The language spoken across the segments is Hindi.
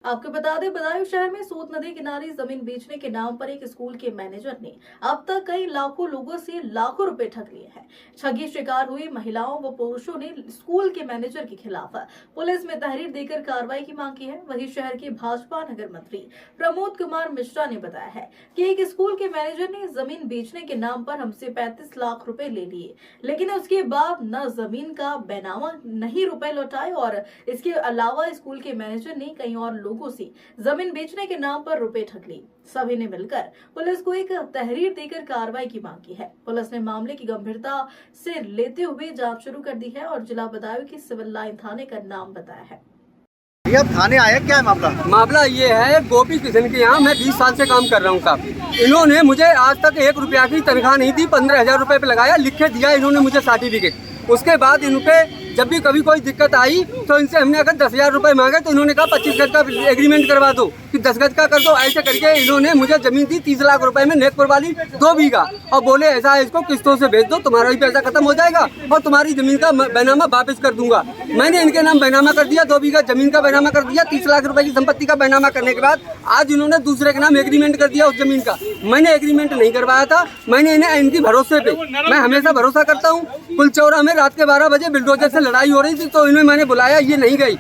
आपको बता दें, बदायूं शहर में सोत नदी किनारे जमीन बेचने के नाम पर एक स्कूल के मैनेजर ने अब तक कई लाखों लोगों से लाखों रुपए ठग लिए हैं। ठगी शिकार हुई महिलाओं व पुरुषों ने स्कूल के मैनेजर के खिलाफ पुलिस में तहरीर देकर कार्रवाई की मांग की है। वहीं शहर के भाजपा नगर मंत्री प्रमोद कुमार मिश्रा ने बताया है कि एक स्कूल के मैनेजर ने जमीन बेचने के नाम पर हमसे 35 लाख रुपए ले लिए, लेकिन उसके बाद न जमीन का बैनामा नहीं रुपए लौटाए और इसके अलावा स्कूल के मैनेजर ने कई और लोगों से जमीन बेचने के नाम पर रुपए ठग ली। सभी ने मिलकर पुलिस को एक तहरीर देकर कार्रवाई की मांग की है। पुलिस ने मामले की गंभीरता से लेते हुए जांच शुरू कर दी है और जिला बदायूं की सिविल लाइन थाने का नाम बताया है। अब थाने आया, क्या है मामला? मामला ये है, गोपी किशन के यहाँ मैं 20 साल से काम कर रहा हूँ साहब। इन्होंने मुझे आज तक 1 रुपया की तनख्वाह नहीं दी, 15,000 रुपए पे लगाया, लिख के दिया इन्होंने मुझे सर्टिफिकेट। उसके बाद इनके जब भी कभी कोई दिक्कत आई तो इनसे हमने अगर 10,000 रुपए मांगे तो इन्होंने कहा 25 गज का एग्रीमेंट करवा दो कि 10 गज का कर दो। ऐसे करके इन्होंने मुझे जमीन दी 30 लाख रुपए में, नेकपुर वाली 2 बीघा, और बोले ऐसा है इसको किस्तों से बेच दो, तुम्हारा भी पैसा खत्म हो जाएगा और तुम्हारी जमीन का बैनामा वापस कर दूंगा। मैंने इनके नाम बैनामा कर दिया, 2 बीघा जमीन का बैनामा कर दिया। 30 लाख रुपए की संपत्ति का बैनामा करने के बाद आज इन्होंने दूसरे के नाम एग्रीमेंट कर दिया उस जमीन का। मैंने एग्रीमेंट नहीं करवाया था, मैंने इन्हें इनकी भरोसे पे, मैं हमेशा भरोसा करता हूँ। पुलचौरा में रात के 12 बजे बिल्डोजर से लड़ाई हो रही थी तो इन्हें मैंने बुलाया, ये नहीं गई।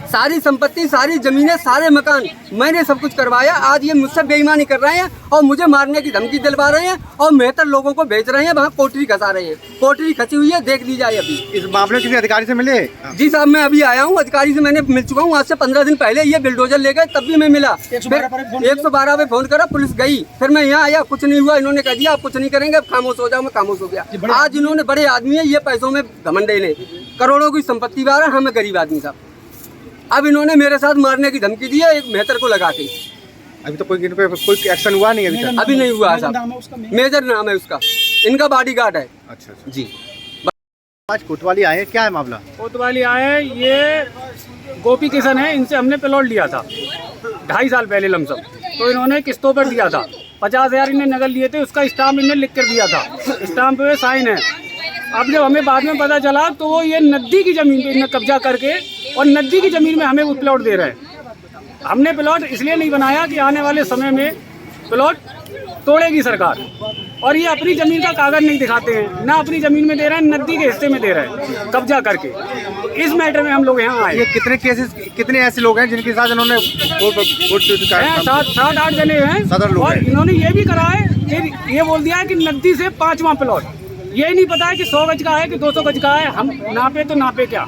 सारी संपत्ति, सारी जमीनें, सारे मकान मैंने सब कुछ करवाया। आज ये मुझसे बेईमानी कर रहे हैं और मुझे मारने की धमकी दिलवा रहे हैं और 73 लोगों को भेज रहे हैं, वहाँ कोटरी खसा रहे हैं। कोटरी खसी हुई है, देख ली जाए। अभी इस मामले किसी अधिकारी से मिले? जी साहब, मैं अभी आया हूँ, अधिकारी से मैंने मिल चुका हूँ। आज से 15 दिन पहले ये बिल्डोजर ले गए, तब भी मैं मिला। 112 पे फोन करा, पुलिस गई, फिर मैं यहाँ आया, कुछ नहीं हुआ। इन्होंने कह दिया आप कुछ नहीं करेंगे, अब खामोश हो जाओ। मैं खामोश हो गया। आज इन्होंने, बड़े आदमी है ये, पैसों में घमंडे ने, करोड़ों की संपत्ति वाला, हमें गरीब आदमी साहब। अब इन्होंने मेरे साथ मारने की धमकी दी है, एक मेहतर को लगा के। अभी तो कोई एक्शन हुआ नहीं? अभी नहीं हुआ साहब। मेजर नाम है उसका, इनका बॉडीगार्ड है। अच्छा जी। आज कोतवाली आए, क्या है मामला? कोतवाली आए, ये गोपी किशन है, इनसे हमने प्लॉट लिया था 2.5 साल पहले लमसम। तो इन्होंने किस्तों पर दिया था, 50,000 इन्हें नगद लिए थे, उसका स्टाम्प इन्हें लिख कर दिया था, स्टाम्प पे साइन है। अब जब हमें बाद में पता चला तो वो ये नदी की ज़मीन पे इन्हें कब्जा करके और नदी की ज़मीन में हमें वो प्लॉट दे रहे हैं। हमने प्लॉट इसलिए नहीं बनाया कि आने वाले समय में प्लॉट तोड़ेगी सरकार, और ये अपनी ज़मीन का कागज़ नहीं दिखाते हैं, ना अपनी ज़मीन में दे रहे हैं, नदी के हिस्से में दे रहे हैं कब्जा करके। इस मैटर में हम लोग यहाँ आए। ये कितने केसेस, कितने ऐसे लोग हैं जिनके साथ इन्होंने 7-8 जने हैं, और इन्होंने ये भी करा है कि ये बोल दिया है कि नदी से 5वां प्लॉट। यही नहीं पता है कि 100 गज का है कि 200 गज का है, हम नापे तो नापे क्या,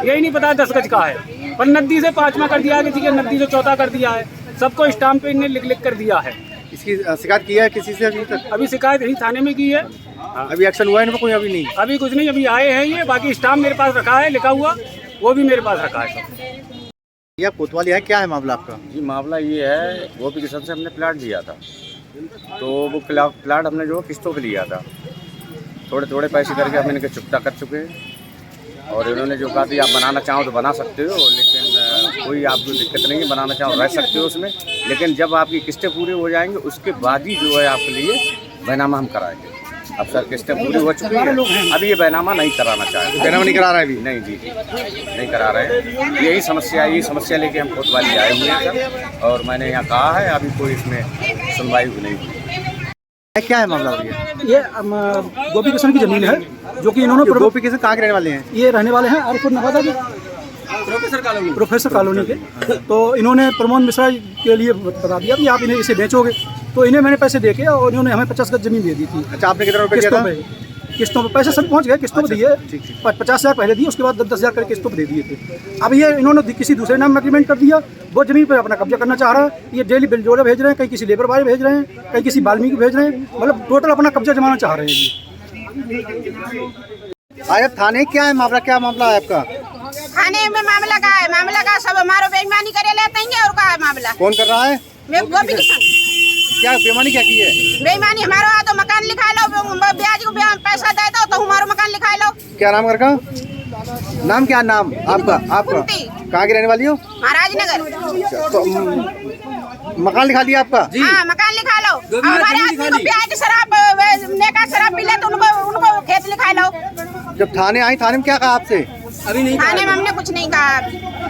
यही नहीं पता है 10 गज का है, पर नदी से 5वां कर दिया है, किसी के नदी से 4था कर दिया है, सबको स्टाम्प पे इन्हें लिख कर दिया है। इसकी शिकायत किया है किसी से अभी तक? अभी शिकायत यहीं थाने में की है। अभी एक्शन हुआ है इनका कोई? अभी नहीं, अभी कुछ नहीं, अभी आए हैं ये, बाकी स्टाम्प मेरे पास रखा है लिखा हुआ, वो भी मेरे पास रखा है सब। यह कोतवाली है, क्या है मामला आपका? जी, मामला ये है, गोपी किशन से हमने प्लाट लिया था, तो वो प्लाट हमने जो किस्तों पे लिया था, थोड़े थोड़े पैसे करके हम इनके चुकता कर चुके हैं। और इन्होंने जो कहा कि आप बनाना चाहो तो बना सकते हो, लेकिन कोई आपको दिक्कत नहीं है, बनाना चाहो रह सकते हो उसमें, लेकिन जब आपकी किस्तें पूरी हो जाएंगी उसके बाद ही जो है आपके लिए बैनामा हम कराएंगे। अब सर किस्तें पूरी हो चुकी है, अभी ये बैनामा नहीं कराना चाहते। बैनामा नहीं करा रहा है अभी? नहीं जी, नहीं करा रहे हैं। यही समस्या लेके हम कोतवाली आए हुए हैं सर, और मैंने यहाँ कहा है, अभी कोई इसमें सुनवाई नहीं हुई। क्या है मामला? भैया ये गोपी किशन की जमीन है, जो कि इन्होंने गोपी किशन कहाँ के रहने वाले हैं? ये रहने वाले हैं आरिफपुर नवादा के, प्रोफेसर कॉलोनी के। तो इन्होंने प्रमोद मिश्रा के लिए बता दिया कि आप इन्हें इसे बेचोगे, तो इन्हें मैंने पैसे देके और इन्होंने हमें 50 गज जमीन दे दी थी। अच्छा, आपने कितने रुपए दिया था? किस्तों पे पैसे सब पहुंच गए, किस्तों पे दिए। 50,000 पहले दिए, उसके बाद 10,000 करके किस्तों पे दे दिए थे। अब ये इन्होंने किसी दूसरे नाम में एग्रीमेंट कर दिया, वो जमीन पर अपना कब्जा करना चाह रहा है। ये डेली बिल्डोजर भेज रहे हैं, कहीं किसी लेबर बॉय भेज रहे हैं, कहीं किसी वाल्मीकि भेज रहे हैं, मतलब टोटल अपना कब्जा जमाना चाह रहे हैं। आए थाने, क्या है मामला? क्या मामला है आपका? थाने में मामला का है, मामला का सब हमारो बेईमानी करे लेते हैं। और का है मामला? कौन कर रहा है? मैं गोपी किशन। क्या बेईमानी क्या की है? बेईमानी हमारा तो मकान लिखा लो, ब्याज को पैसा दे दो तो हमारा मकान लिखा लो। क्या नाम करका? नाम क्या नाम आपका? आपका कहाँ की रहने वाली हो? महाराजनगर। तो मकान लिखा लिया आपका? हाँ, मकान लिखा लो। हमारे आदमी को ब्याज की शराब, नेका शराब पी ले तो उनको खेत लिखा लो। जब थाने आई, थाने में क्या कहा आपसे? अभी नहीं, थाने में हमने कुछ नहीं कहा।